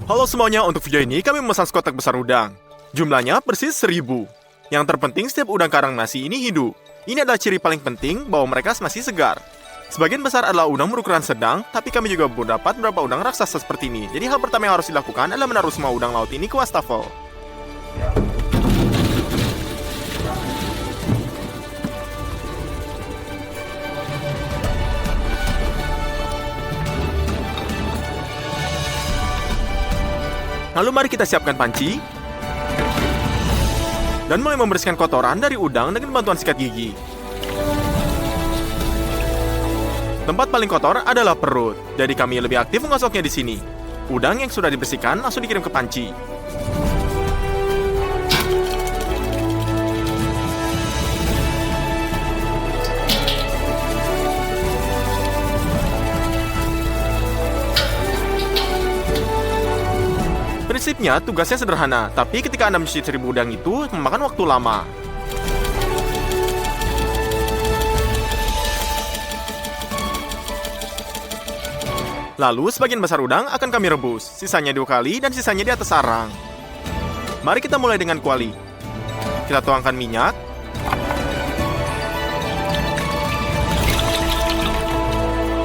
Halo semuanya, untuk video ini kami memesan sekotak besar udang. Jumlahnya persis 1000. Yang terpenting setiap udang karang nasi ini hidup. Ini adalah ciri paling penting bahwa mereka masih segar. Sebagian besar adalah udang berukuran sedang, tapi kami juga mendapat beberapa udang raksasa seperti ini. Jadi hal pertama yang harus dilakukan adalah menaruh semua udang laut ini ke wastafel. Lalu mari kita siapkan panci dan mulai membersihkan kotoran dari udang dengan bantuan sikat gigi. Tempat paling kotor adalah perut, jadi kami lebih aktif menggosoknya di sini. Udang yang sudah dibersihkan langsung dikirim ke panci. Prinsipnya, tugasnya sederhana, tapi ketika Anda mencuci 1000 udang itu, memakan waktu lama. Lalu, sebagian besar udang akan kami rebus, sisanya 2 kali dan sisanya di atas arang. Mari kita mulai dengan kuali. Kita tuangkan minyak.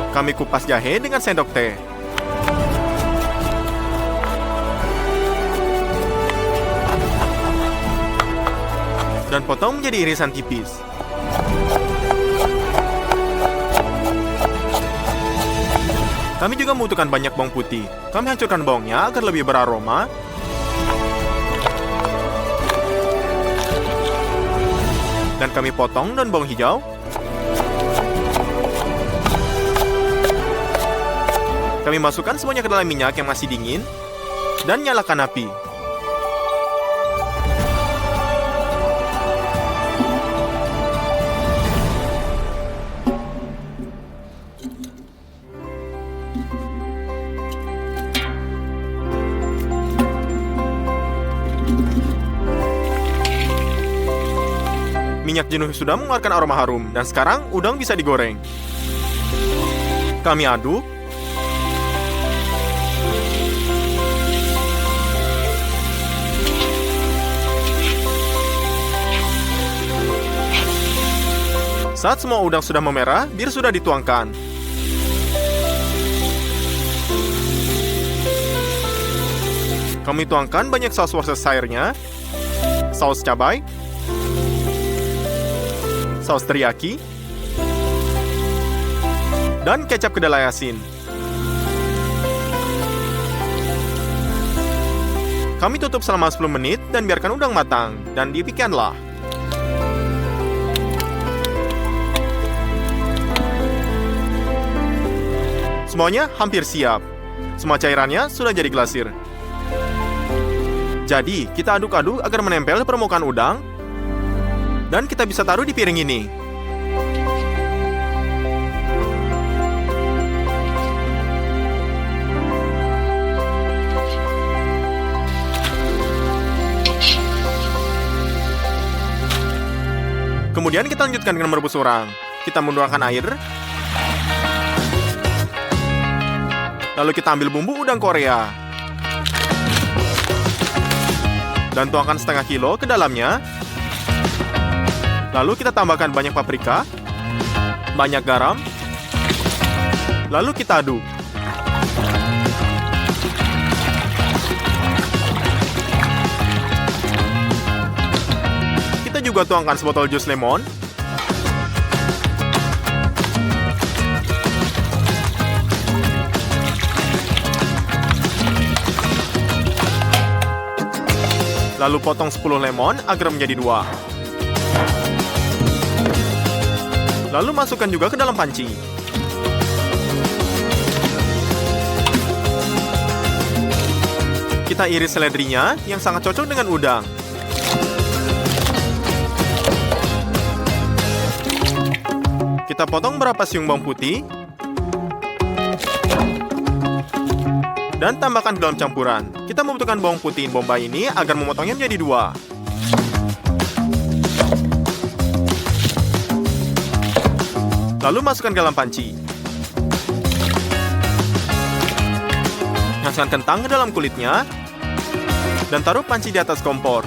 Kami kupas jahe dengan sendok teh. Dan potong menjadi irisan tipis. Kami juga membutuhkan banyak bawang putih. Kami hancurkan bawangnya agar lebih beraroma. Dan kami potong daun bawang hijau. Kami masukkan semuanya ke dalam minyak yang masih dingin. Dan nyalakan api. Minyak jenuh sudah mengeluarkan aroma harum, dan sekarang udang bisa digoreng. Kami aduk. Saat semua udang sudah memerah, bir sudah dituangkan. Kami tuangkan banyak saus Worcestershire-nya, saus cabai, saus teriyaki, dan kecap kedelai asin. Kami tutup selama 10 menit dan biarkan udang matang, dan dipikirkanlah. Semuanya hampir siap. Semua cairannya sudah jadi glasir. Jadi, kita aduk-aduk agar menempel di permukaan udang, dan kita bisa taruh di piring ini. Kemudian kita lanjutkan dengan merebus urang. Kita menuangkan air. Lalu kita ambil bumbu udang Korea. Dan tuangkan setengah kilo ke dalamnya. Lalu kita tambahkan banyak paprika, banyak garam, lalu kita aduk. Kita juga tuangkan sebotol jus lemon. Lalu potong 10 lemon agar menjadi 2. Lalu masukkan juga ke dalam panci. Kita iris seledrinya yang sangat cocok dengan udang. Kita potong beberapa siung bawang putih. Dan tambahkan ke dalam campuran. Kita membutuhkan bawang putih bombay ini agar memotongnya menjadi 2. Lalu masukkan ke dalam panci. Nah, Panaskan kentang ke dalam kulitnya dan taruh panci di atas kompor.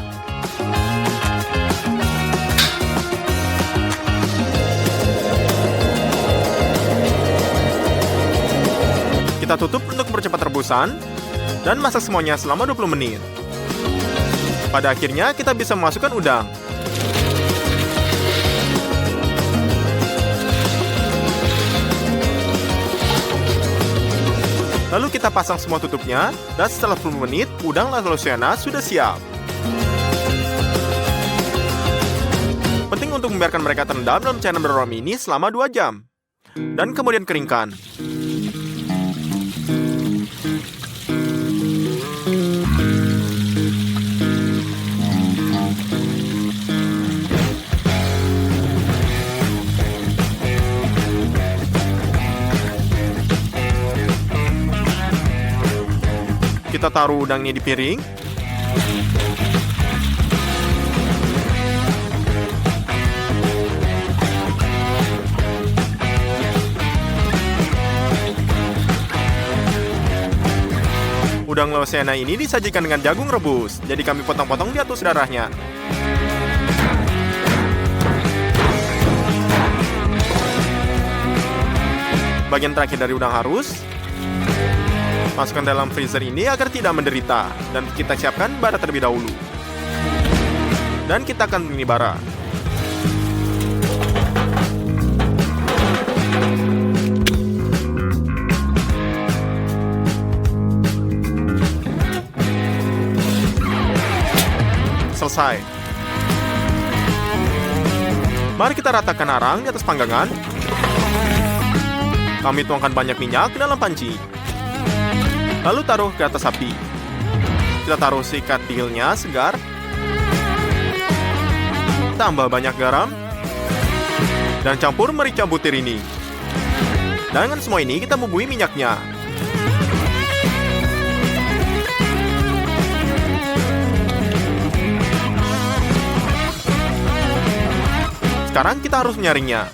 Kita tutup untuk mempercepat rebusan dan masak semuanya selama 20 menit. Pada akhirnya kita bisa memasukkan udang. Lalu kita pasang semua tutupnya, dan setelah 10 menit, udang La Louisiana sudah siap. Penting untuk membiarkan mereka terendam dalam cairan beraroma ini selama 2 jam. Dan kemudian keringkan. Kita taruh udangnya di piring. Udang Louisiana ini disajikan dengan jagung rebus, jadi kami potong-potong di atas darahnya. Bagian terakhir dari udang harus masukkan dalam freezer ini agar tidak menderita. Dan kita siapkan bara terlebih dahulu. Dan kita akan ini bara. Selesai. Mari kita ratakan arang di atas panggangan. Kami tuangkan banyak minyak ke dalam panci. Lalu taruh ke atas api. Kita taruh sikat digilnya segar. Tambah banyak garam. Dan campur merica butir ini. Dengan semua ini kita bumbui minyaknya. Sekarang kita harus menyaringnya.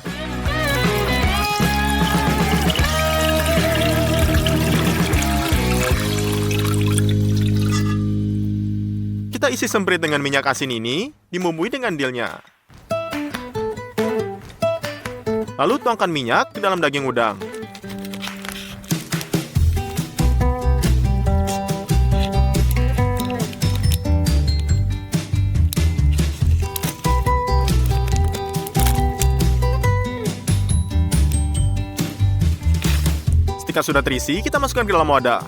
Kita isi semprit dengan minyak asin ini, dibumbui dengan dilnya. Lalu tuangkan minyak ke dalam daging udang. Ketika sudah terisi, kita masukkan ke dalam wadah.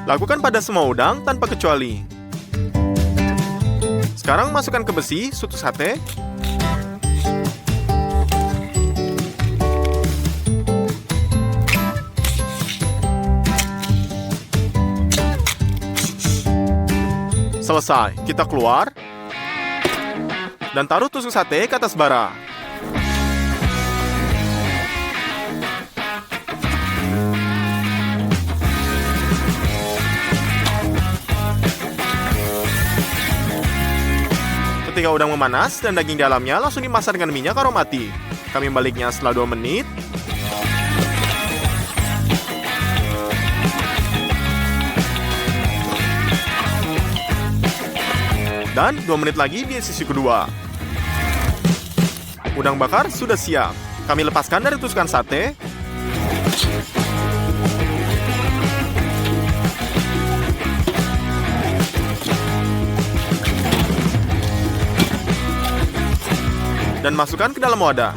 Lakukan pada semua udang tanpa kecuali. Sekarang masukkan ke besi soto sate. Selesai, kita keluar. Dan taruh tusuk sate ke atas bara. Ketika udang memanas dan daging dalamnya langsung dimasak dengan minyak aromati. Kami membaliknya setelah 2 menit. Dan 2 menit lagi di sisi kedua. Udang bakar sudah siap. Kami lepaskan dari tusukan sate. Dan masukkan ke dalam wadah.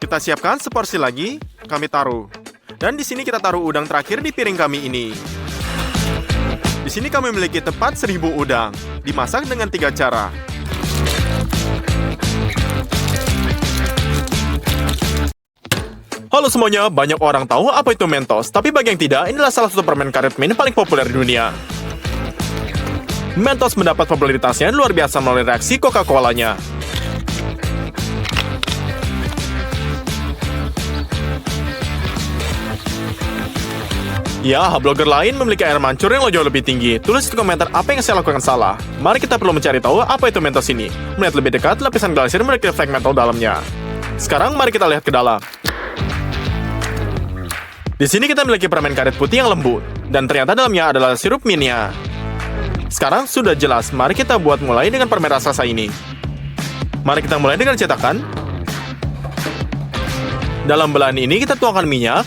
Kita siapkan seporsi lagi, kami taruh. Dan di sini kita taruh udang terakhir di piring kami ini. Di sini kami memiliki tepat 1000 udang, dimasak dengan 3 cara. Halo semuanya, banyak orang tahu apa itu Mentos, tapi bagi yang tidak, inilah salah satu permen karet mini paling populer di dunia. Mentos mendapat popularitasnya luar biasa melalui reaksi Coca-Colanya. Ya, blogger lain memiliki air mancur yang jauh lebih tinggi. Tulis di komentar apa yang saya lakukan salah. Mari kita perlu mencari tahu apa itu Mentos ini. Melihat lebih dekat, lapisan glasir memiliki efek mental dalamnya. Sekarang mari kita lihat ke dalam. Di sini kita memiliki permen karet putih yang lembut, dan ternyata dalamnya adalah sirup minyak. Sekarang sudah jelas, mari kita buat mulai dengan permen raksasa ini. Mari kita mulai dengan cetakan. Dalam belahan ini kita tuangkan minyak.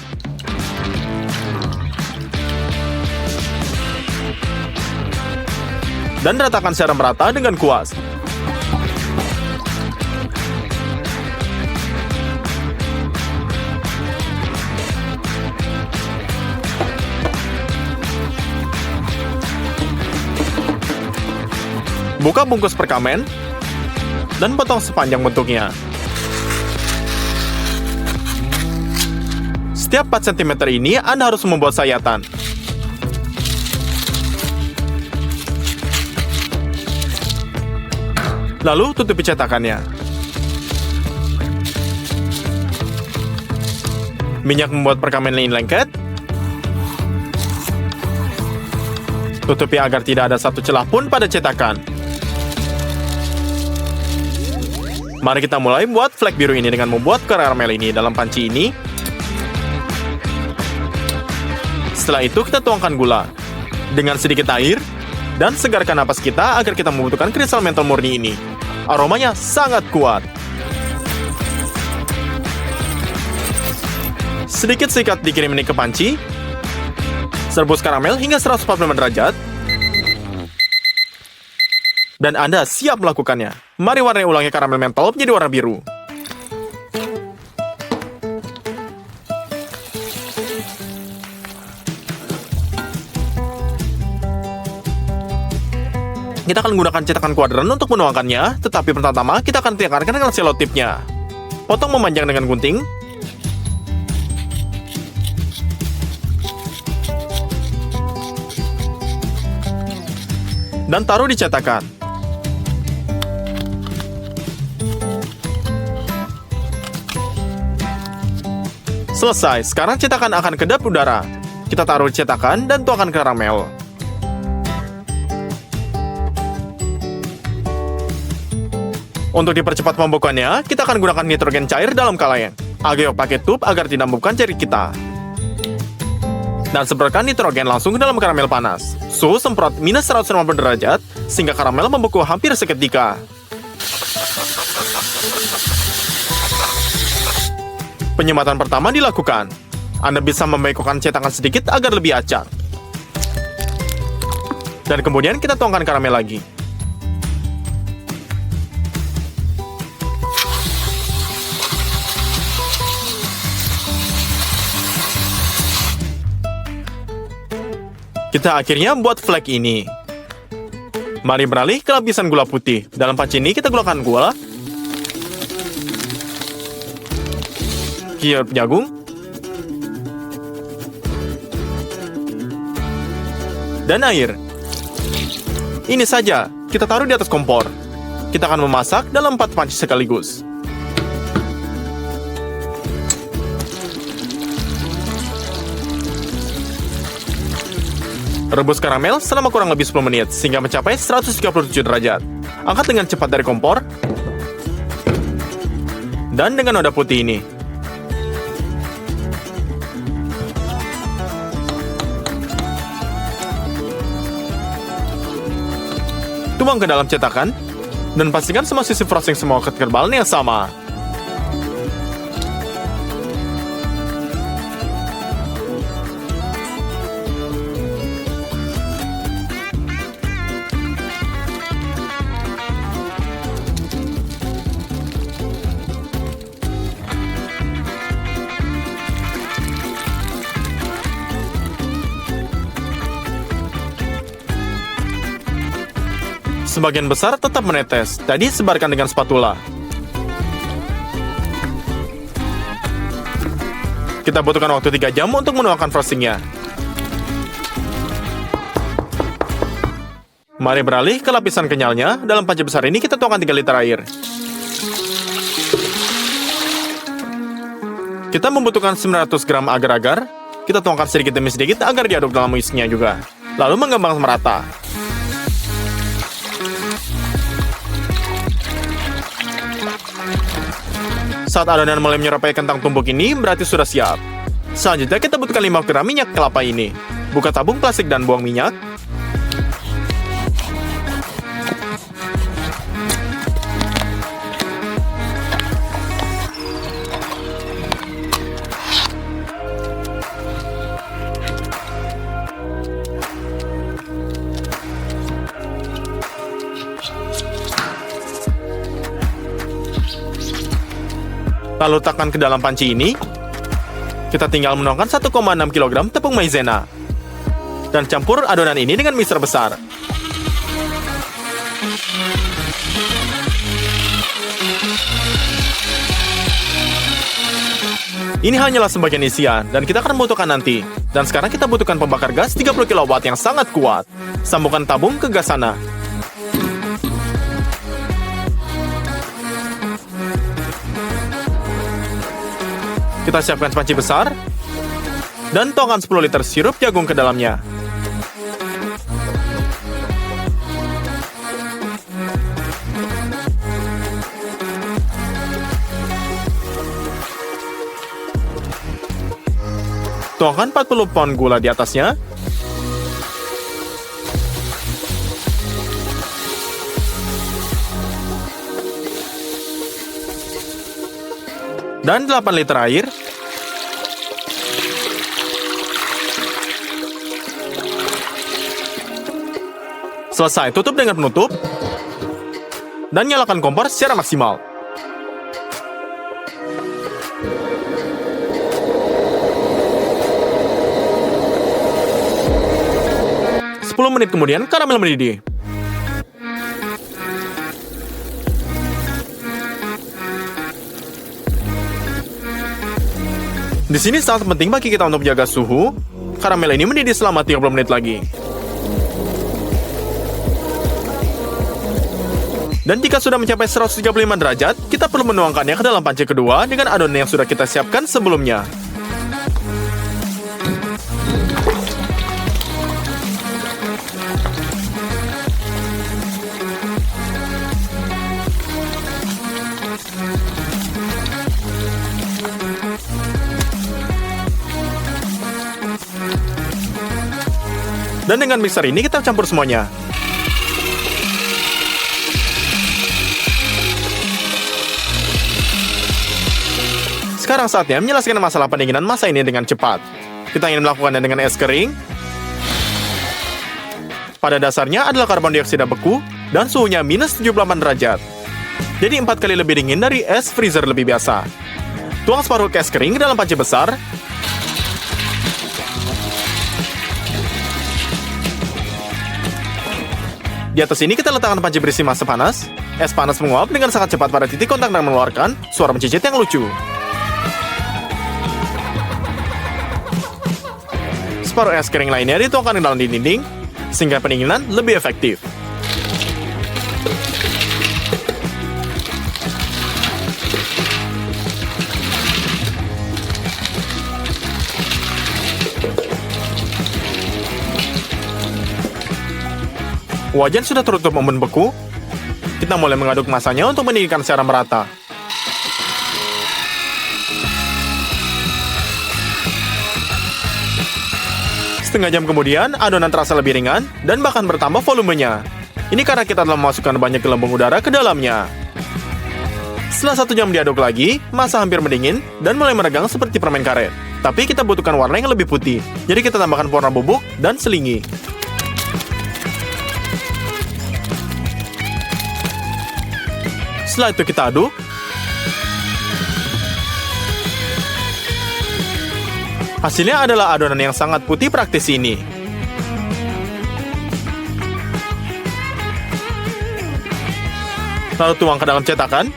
Dan ratakan secara merata dengan kuas. Buka bungkus perkamen dan potong sepanjang bentuknya. Setiap 4 cm ini Anda harus membuat sayatan. Lalu tutupi cetakannya. Minyak membuat perkamen ini lengket. Tutupi agar tidak ada satu celah pun pada cetakan. Mari kita mulai buat flek biru ini dengan membuat karamel ini dalam panci ini. Setelah itu kita tuangkan gula dengan sedikit air dan segarkan napas kita agar kita membutuhkan kristal mentol murni ini. Aromanya sangat kuat. Sedikit sikat dikirim ini ke panci. Rebus karamel hingga 145 derajat. Dan Anda siap melakukannya. Mari warnai ulangi karamel mentol menjadi warna biru. Kita akan menggunakan cetakan kuadran untuk menuangkannya, tetapi pertama kita akan tekankan dengan selotipnya. Potong memanjang dengan gunting. Dan taruh di cetakan. Selesai, sekarang cetakan akan kedap udara. Kita taruh di cetakan dan tuangkan karamel. Untuk dipercepat pembekuannya, kita akan gunakan nitrogen cair dalam kaleng. Agak pakai tube agar tidak membekukan jari kita. Dan semprotkan nitrogen langsung ke dalam karamel panas. Suhu semprot minus 150 derajat, sehingga karamel membeku hampir seketika. Penyematan pertama dilakukan. Anda bisa membekukan cetakan sedikit agar lebih acak. Dan kemudian kita tuangkan karamel lagi. Kita akhirnya buat flek ini. Mari beralih ke lapisan gula putih. Dalam panci ini kita gunakan gula, sirup jagung, dan air. Ini saja, kita taruh di atas kompor. Kita akan memasak dalam 4 panci sekaligus. Rebus karamel selama kurang lebih 10 menit, sehingga mencapai 137 derajat. Angkat dengan cepat dari kompor. Dan dengan noda putih ini. Tuang ke dalam cetakan, dan pastikan semua sisi frosting semua ketebalan yang sama. Sebagian besar tetap menetes, jadi sebarkan dengan spatula. Kita butuhkan waktu 3 jam untuk menuangkan frostingnya. Mari beralih ke lapisan kenyalnya. Dalam panci besar ini kita tuangkan 3 liter air. Kita membutuhkan 900 gram agar-agar. Kita tuangkan sedikit demi sedikit agar diaduk dalam whisknya juga. Lalu mengembang merata. Saat adonan mulai menyerupai kentang tumbuk ini, berarti sudah siap. Selanjutnya kita butuhkan 5 gram minyak kelapa ini. Buka tabung plastik dan buang minyak. Lalu letakkan ke dalam panci ini. Kita tinggal menuangkan 1,6 kg tepung maizena. Dan campur adonan ini dengan mixer besar. Ini hanyalah sebagian isian, dan kita akan membutuhkan nanti. Dan sekarang kita butuhkan pembakar gas 30 kW yang sangat kuat. Sambungkan tabung ke gas sana. Kita siapkan panci besar dan tuangkan 10 liter sirup jagung ke dalamnya. Tuangkan 40 pound gula di atasnya. Dan 8 liter air. Selesai, tutup dengan penutup. Dan nyalakan kompor secara maksimal. Menit kemudian karamel mendidih. Di sini sangat penting bagi kita untuk menjaga suhu. Karamel ini mendidih selama 30 menit lagi. Dan jika sudah mencapai 135 derajat, kita perlu menuangkannya ke dalam panci kedua dengan adonan yang sudah kita siapkan sebelumnya. Dan dengan mixer ini kita campur semuanya. Sekarang saatnya menyelesaikan masalah pendinginan masa ini dengan cepat. Kita ingin melakukannya dengan es kering. Pada dasarnya adalah karbon dioksida beku dan suhunya minus 78 derajat. Jadi 4 kali lebih dingin dari es freezer lebih biasa. Tuang separuh ke es kering ke dalam panci besar. Di atas ini kita letakkan panci berisi massa panas. Es panas menguap dengan sangat cepat pada titik kontak dan mengeluarkan suara mencicit yang lucu. Separuh es kering lainnya dituangkan ke dalam dinding, sehingga pendinginan lebih efektif. Wajan sudah tertutup membeku. Kita mulai mengaduk masanya untuk mendinginkan secara merata. Setengah jam kemudian, adonan terasa lebih ringan dan bahkan bertambah volumenya. Ini karena kita telah memasukkan banyak gelembung udara ke dalamnya. Setelah 1 jam diaduk lagi, masa hampir mendingin dan mulai meregang seperti permen karet. Tapi kita butuhkan warna yang lebih putih, jadi kita tambahkan pewarna bubuk dan selingi. Setelah itu kita aduk. Hasilnya adalah adonan yang sangat putih praktis ini. Lalu tuang ke dalam cetakan.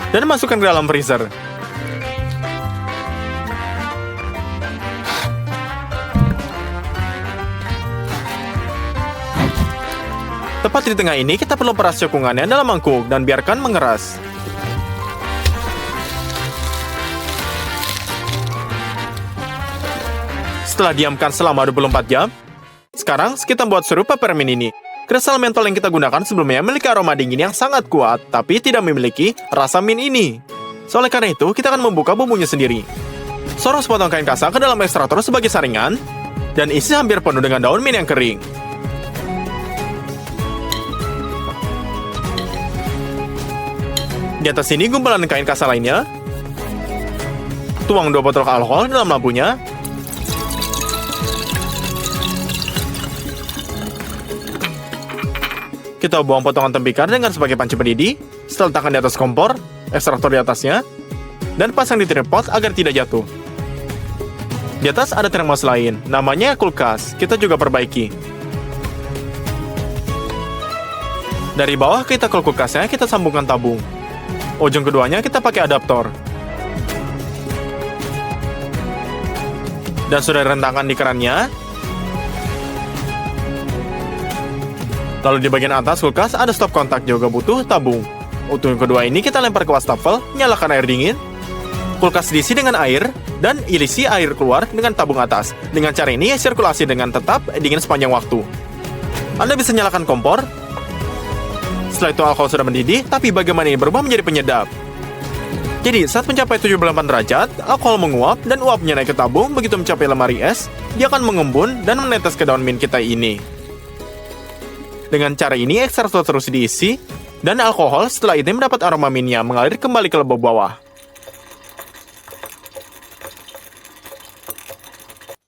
Dan masukkan ke dalam freezer. Tepat di tengah ini, kita perlu peras cekungannya dalam mangkuk dan biarkan mengeras. Setelah diamkan selama 24 jam, sekarang kita buat sirup peppermint ini. Kristal mentol yang kita gunakan sebelumnya memiliki aroma dingin yang sangat kuat, tapi tidak memiliki rasa mint ini. Oleh karena itu, kita akan membuka bumbunya sendiri. Sorot sepotong kain kasa ke dalam ekstraktor sebagai saringan, dan isi hampir penuh dengan daun mint yang kering. Di atas sini gumpalan kain kasa lainnya. Tuang 2 botol alkohol dalam lampunya. Kita buang potongan tembikar dengan sebagai panci mendidih. Setelah letakkan di atas kompor, ekstraktor di atasnya, dan pasang di tripod agar tidak jatuh. Di atas ada termos lain, namanya kulkas. Kita juga perbaiki. Dari bawah kita ke kulkasnya, kita sambungkan tabung. Ujung keduanya kita pakai adaptor. Dan sudah direntangkan di kerannya. Lalu di bagian atas kulkas ada stop kontak, juga butuh tabung. Ujung kedua ini kita lempar ke wastafel, nyalakan air dingin. Kulkas diisi dengan air, dan isi air keluar dengan tabung atas. Dengan cara ini, sirkulasi dengan tetap dingin sepanjang waktu. Anda bisa nyalakan kompor. Setelah itu alkohol sudah mendidih, tapi bagaimana ini berubah menjadi penyedap? Jadi, saat mencapai 78 derajat, alkohol menguap dan uapnya naik ke tabung. Begitu mencapai lemari es, dia akan mengembun dan menetes ke daun mint kita ini. Dengan cara ini, ekstraktor terus diisi, dan alkohol setelah itu mendapat aroma mintnya mengalir kembali ke lubuk bawah.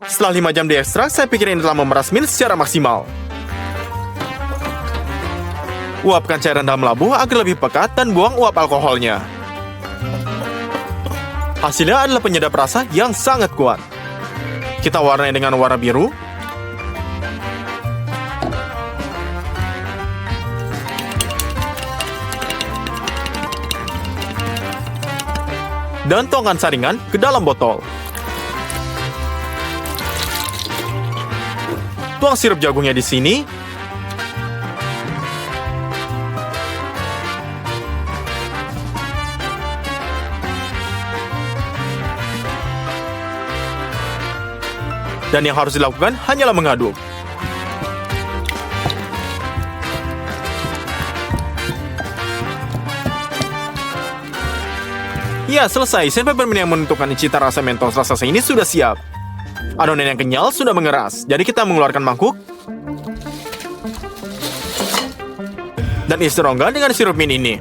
Setelah 5 jam diekstrak, saya pikir ini telah memeras mint secara maksimal. Uapkan cairan dalam labu agar lebih pekat dan buang uap alkoholnya. Hasilnya adalah penyedap rasa yang sangat kuat. Kita warnai dengan warna biru. Dan tuangkan saringan ke dalam botol. Tuang sirup jagungnya di sini. Dan yang harus dilakukan hanyalah mengaduk. Ya, selesai. Sen peppermint yang menentukan cita rasa mentos raksasa ini sudah siap. Adonan yang kenyal sudah mengeras. Jadi kita mengeluarkan mangkuk. Dan isi rongga dengan sirup mint ini.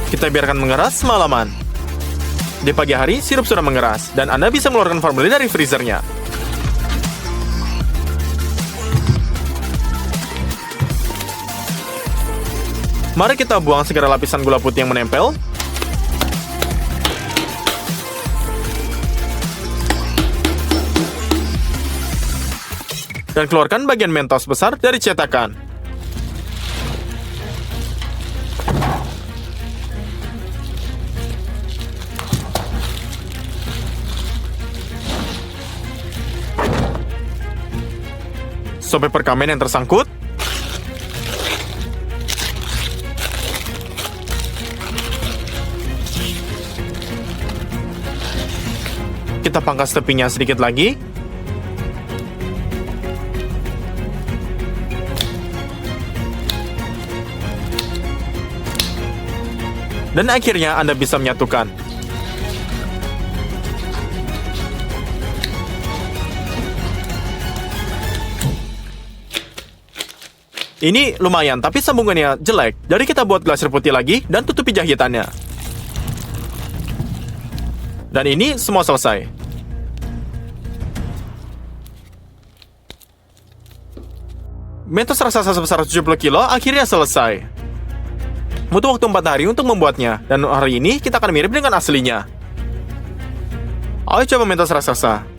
Kita biarkan mengeras semalaman. Di pagi hari, sirup sudah mengeras, dan Anda bisa mengeluarkan formulir dari freezernya. Mari kita buang segala lapisan gula putih yang menempel. Dan keluarkan bagian mentos besar dari cetakan. Sobek perkamen yang tersangkut. Kita pangkas tepinya sedikit lagi. Dan akhirnya Anda bisa menyatukan. Ini lumayan, tapi sambungannya jelek. Jadi kita buat glasir putih lagi dan tutupi jahitannya. Dan ini semua selesai. Mentos raksasa sebesar 70 kilo akhirnya selesai. Butuh waktu 4 hari untuk membuatnya, dan hari ini kita akan mirip dengan aslinya. Ayo coba Mentos raksasa.